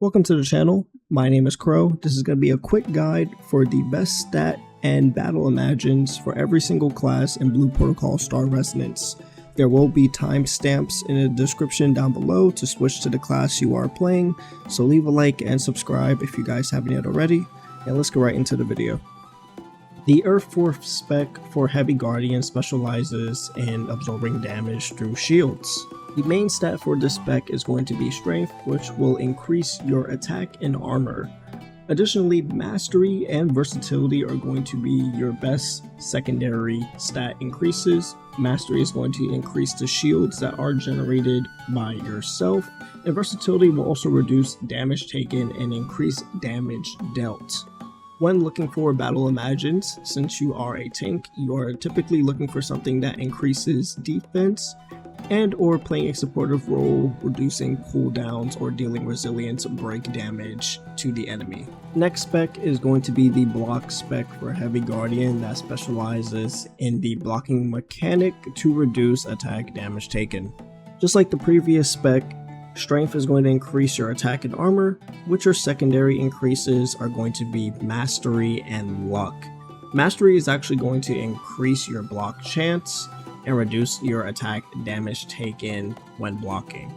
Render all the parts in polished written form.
Welcome to the channel. My name is Crow. This is going to be a quick guide for the best stat and battle imagines for every single class in Blue Protocol Star Resonance. There will be timestamps in the description down below to switch to the class you are playing, so leave a like and subscribe if you guys haven't yet already, and let's go right into the video. The Earthfort spec for Heavy Guardian specializes in absorbing damage through shields. The main stat for this spec is going to be Strength, which will increase your attack and armor. Additionally, Mastery and Versatility are going to be your best secondary stat increases. Mastery is going to increase the shields that are generated by yourself, and Versatility will also reduce damage taken and increase damage dealt. When looking for battle imagines, since you are a tank, you are typically looking for something that increases defense and or playing a supportive role, reducing cooldowns or dealing resilience break damage to the enemy. Next spec is going to be the block spec for Heavy Guardian that specializes in the blocking mechanic to reduce attack damage taken. Just like the previous spec, Strength is going to increase your attack and armor, which your secondary increases are going to be Mastery and Luck. Mastery is actually going to increase your block chance and reduce your attack damage taken when blocking.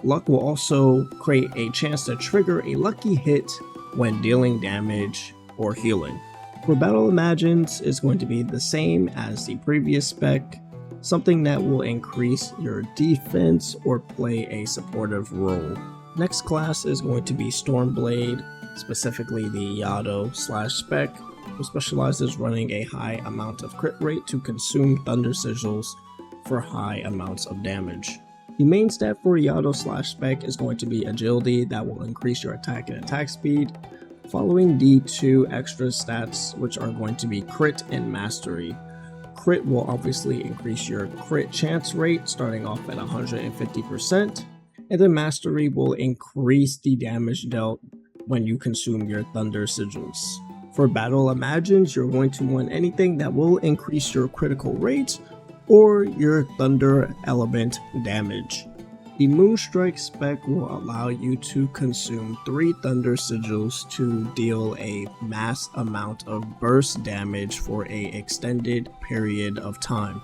Luck will also create a chance to trigger a lucky hit when dealing damage or healing. For battle imagines, it's going to be the same as the previous spec, something that will increase your defense or play a supportive role. Next class is going to be Stormblade, specifically the Iaido spec, who specializes running a high amount of crit rate to consume thunder sigils for high amounts of damage. The main stat for Iaido spec is going to be Agility, that will increase your attack and attack speed, following the two extra stats which are going to be Crit and Mastery. Crit will obviously increase your crit chance rate starting off at 150%, and then Mastery will increase the damage dealt when you consume your thunder sigils. For battle imagines, you're going to want anything that will increase your critical rate or your thunder element damage. The Moonstrike spec will allow you to consume 3 thunder sigils to deal a mass amount of burst damage for an extended period of time.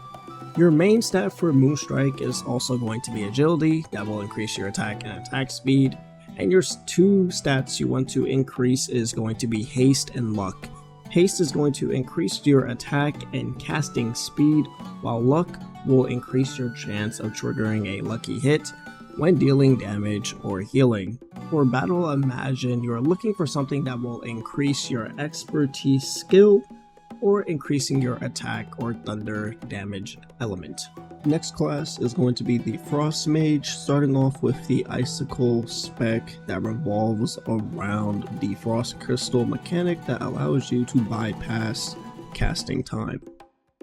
Your main stat for Moonstrike is also going to be Agility, that will increase your attack and attack speed. And your two stats you want to increase is going to be Haste and Luck. Haste is going to increase your attack and casting speed, while Luck will increase your chance of triggering a lucky hit when dealing damage or healing. For battle imagine, you are looking for something that will increase your expertise skill or increasing your attack or thunder damage element. Next class is going to be the Frost Mage, starting off with the Icicle spec that revolves around the Frost Crystal mechanic that allows you to bypass casting time.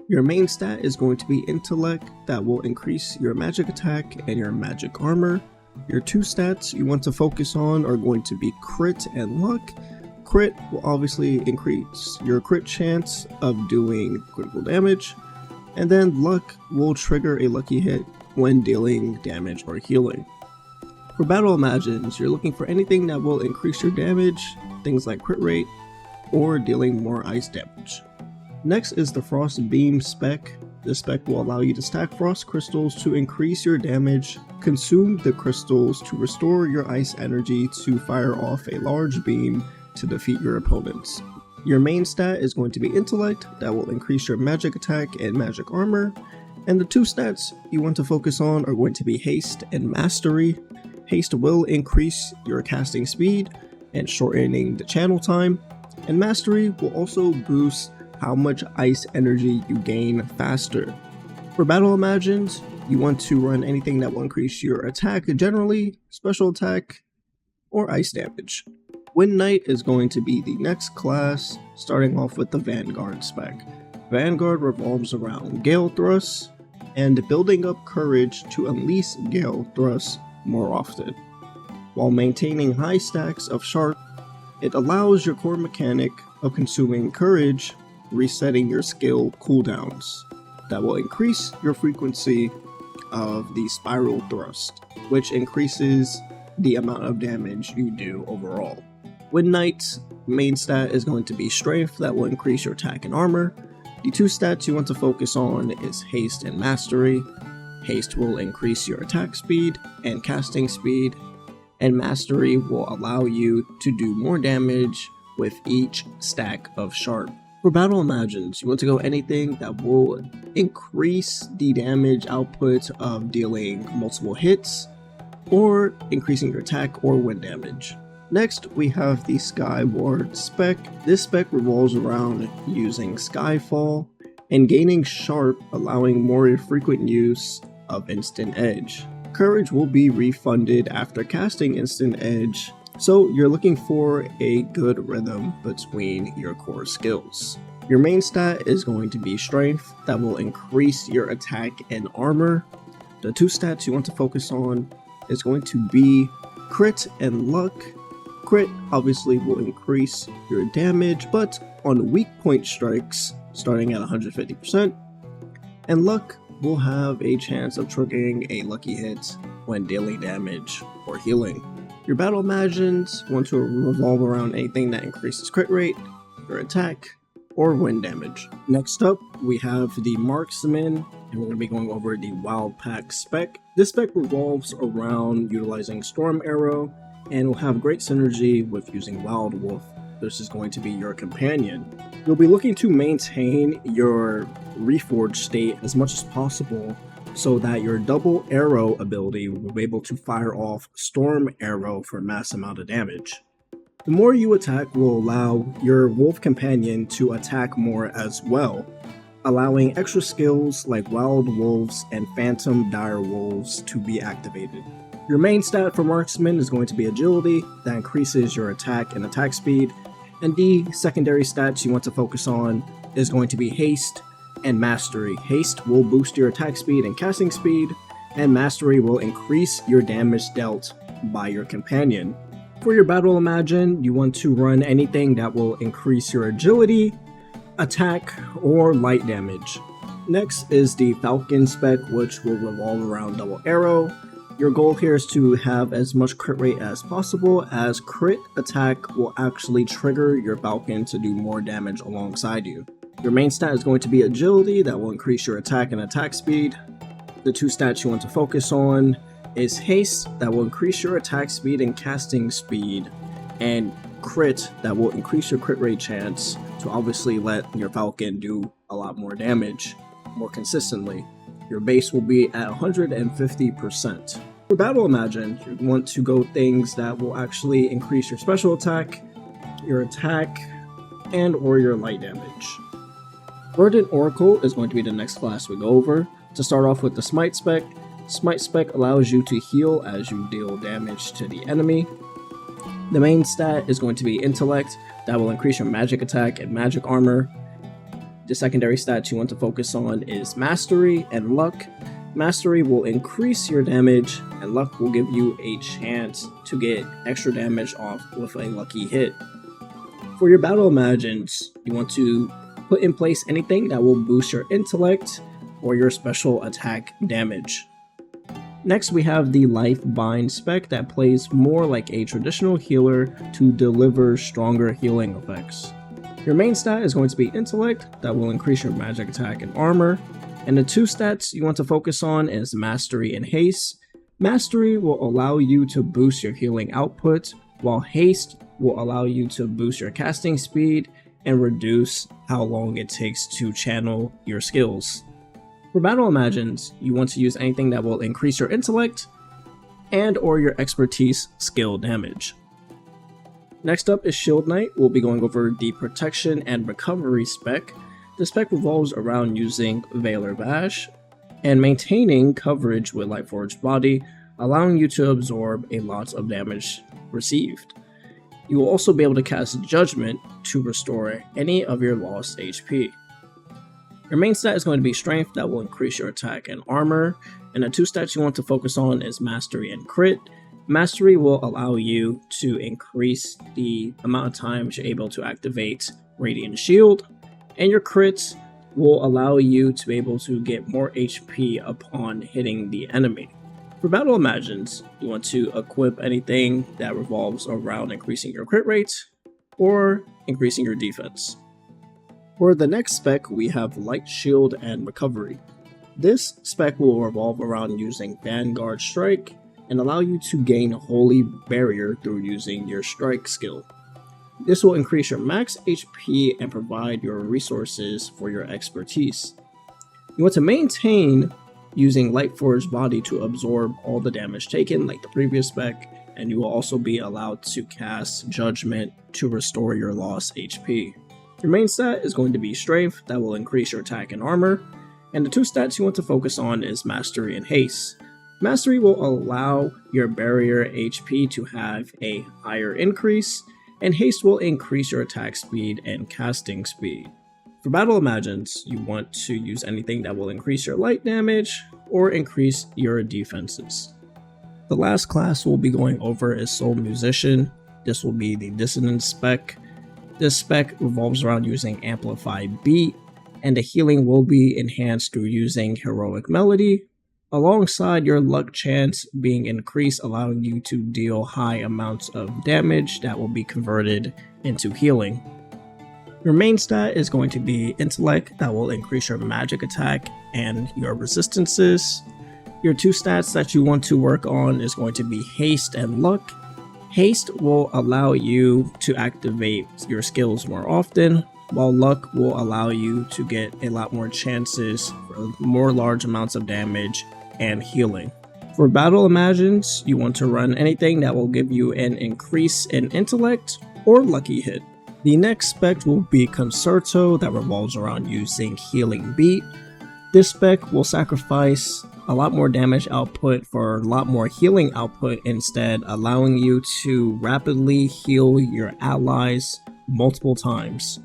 Your main stat is going to be Intellect, that will increase your magic attack and your magic armor. Your two stats you want to focus on are going to be Crit and Luck. Crit will obviously increase your crit chance of doing critical damage, and then Luck will trigger a lucky hit when dealing damage or healing. For battle imagines, you're looking for anything that will increase your damage, things like crit rate, or dealing more ice damage. Next is the Frostbeam spec. This spec will allow you to stack frost crystals to increase your damage, consume the crystals to restore your ice energy to fire off a large beam to defeat your opponents. Your main stat is going to be Intellect, that will increase your magic attack and magic armor, and the two stats you want to focus on are going to be Haste and Mastery. Haste will increase your casting speed and shortening the channel time, and Mastery will also boost how much ice energy you gain faster. For battle imagines, you want to run anything that will increase your attack generally, special attack, or ice damage. Wind Knight is going to be the next class, starting off with the Vanguard spec. Vanguard revolves around Gale Thrusts and building up courage to unleash Gale Thrusts more often. While maintaining high stacks of Sharp, it allows your core mechanic of consuming courage, resetting your skill cooldowns. That will increase your frequency of the Spiral Thrust, which increases the amount of damage you do overall. Wind Knight's main stat is going to be Strength, that will increase your attack and armor. The two stats you want to focus on is Haste and Mastery. Haste will increase your attack speed and casting speed, and Mastery will allow you to do more damage with each stack of Sharp. For Battle Imagines, you want to go anything that will increase the damage output of dealing multiple hits, or increasing your attack or wind damage. Next, we have the Skyward spec. This spec revolves around using Skyfall and gaining Sharp, allowing more frequent use of Instant Edge. Courage will be refunded after casting Instant Edge, so you're looking for a good rhythm between your core skills. Your main stat is going to be Strength, that will increase your attack and armor. The two stats you want to focus on is going to be Crit and Luck. Crit obviously will increase your damage, but on weak point strikes, starting at 150%, and Luck will have a chance of triggering a lucky hit when dealing damage or healing. Your Battle Imagines want to revolve around anything that increases crit rate, your attack, or wind damage. Next up, we have the Marksman, and we're going to be going over the Wildpack spec. This spec revolves around utilizing Storm Arrow, and will have great synergy with using Wild Wolf. This is going to be your companion. You'll be looking to maintain your Reforged state as much as possible so that your double arrow ability will be able to fire off Storm Arrow for a mass amount of damage. The more you attack will allow your Wolf companion to attack more as well, allowing extra skills like Wild Wolves and Phantom Dire Wolves to be activated. Your main stat for Marksman is going to be Agility, that increases your attack and attack speed, and the secondary stats you want to focus on is going to be Haste and Mastery. Haste will boost your attack speed and casting speed, and Mastery will increase your damage dealt by your companion. For your Battle Imagine, you want to run anything that will increase your agility, attack, or light damage. Next is the Falcon spec, which will revolve around double arrow. Your goal here is to have as much crit rate as possible, as crit attack will actually trigger your Falcon to do more damage alongside you. Your main stat is going to be Agility, that will increase your attack and attack speed. The two stats you want to focus on is Haste, that will increase your attack speed and casting speed, and Crit, that will increase your crit rate chance to obviously let your Falcon do a lot more damage more consistently. Your base will be at 150%. For Battle Imagine, you want to go things that will actually increase your special attack, your attack, and or your light damage. Verdant Oracle is going to be the next class we go over. To start off with the Smite spec, Smite spec allows you to heal as you deal damage to the enemy. The main stat is going to be Intellect, that will increase your magic attack and magic armor. The secondary stats you want to focus on is Mastery and Luck. Mastery will increase your damage, and Luck will give you a chance to get extra damage off with a lucky hit. For your Battle Imagines, you want to put in place anything that will boost your Intellect or your special attack damage. Next, we have the Lifebind spec that plays more like a traditional healer to deliver stronger healing effects. Your main stat is going to be Intellect, that will increase your magic attack and armor, and the two stats you want to focus on is Mastery and Haste. Mastery will allow you to boost your healing output, while Haste will allow you to boost your casting speed and reduce how long it takes to channel your skills. For Battle Imagines, you want to use anything that will increase your Intellect and or your Expertise skill damage. Next up is Shield Knight. We'll be going over the Protection and Recovery spec. The spec revolves around using Valor Bash and maintaining coverage with Lightforged Body, allowing you to absorb a lot of damage received. You will also be able to cast Judgment to restore any of your lost HP. Your main stat is going to be Strength, that will increase your attack and armor, and the two stats you want to focus on is Mastery and Crit. Mastery will allow you to increase the amount of times you're able to activate Radiant Shield, and your crits will allow you to be able to get more HP upon hitting the enemy. For Battle Imagines, you want to equip anything that revolves around increasing your crit rate or increasing your defense. For the next spec, we have Light Shield and Recovery. This spec will revolve around using Vanguard Strike and allow you to gain Holy Barrier through using your Strike skill. This will increase your max HP and provide your resources for your expertise. You want to maintain using Lightfor's body to absorb all the damage taken like the previous spec, and you will also be allowed to cast Judgment to restore your lost HP. Your main stat is going to be Strength, that will increase your attack and armor, and the two stats you want to focus on is Mastery and Haste. Mastery will allow your barrier HP to have a higher increase, and Haste will increase your attack speed and casting speed. For Battle Imagines, you want to use anything that will increase your light damage or increase your defenses. The last class we'll be going over is Soul Musician. This will be the Dissonance spec. This spec revolves around using Amplified Beat, and the healing will be enhanced through using Heroic Melody, alongside your luck chance being increased, allowing you to deal high amounts of damage that will be converted into healing. Your main stat is going to be Intellect, that will increase your magic attack and your resistances. Your two stats that you want to work on is going to be Haste and Luck. Haste will allow you to activate your skills more often, while Luck will allow you to get a lot more chances for more large amounts of damage and healing. For Battle Imagines, you want to run anything that will give you an increase in Intellect or Lucky Hit. The next spec will be Concerto, that revolves around using Healing Beat. This spec will sacrifice a lot more damage output for a lot more healing output instead, allowing you to rapidly heal your allies multiple times.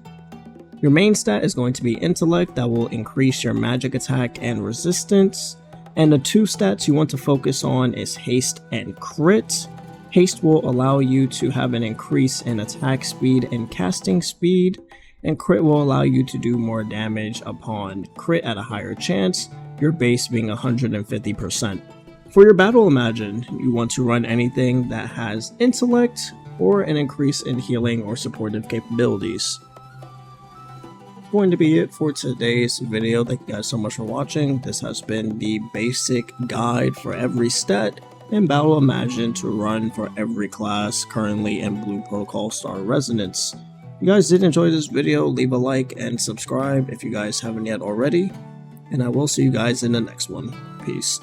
Your main stat is going to be Intellect, that will increase your magic attack and resistance, and the two stats you want to focus on is Haste and Crit. Haste will allow you to have an increase in attack speed and casting speed, and Crit will allow you to do more damage upon crit at a higher chance, your base being 150%. For your Battle Imagine, you want to run anything that has Intellect or an increase in healing or supportive capabilities. That's going to be it for today's video. Thank you guys so much for watching. This has been the basic guide for every stat and Battle Imagine to run for every class currently in Blue Protocol Star Resonance. If you guys did enjoy this video, leave a like and subscribe if you guys haven't yet already, and I will see you guys in the next one. Peace.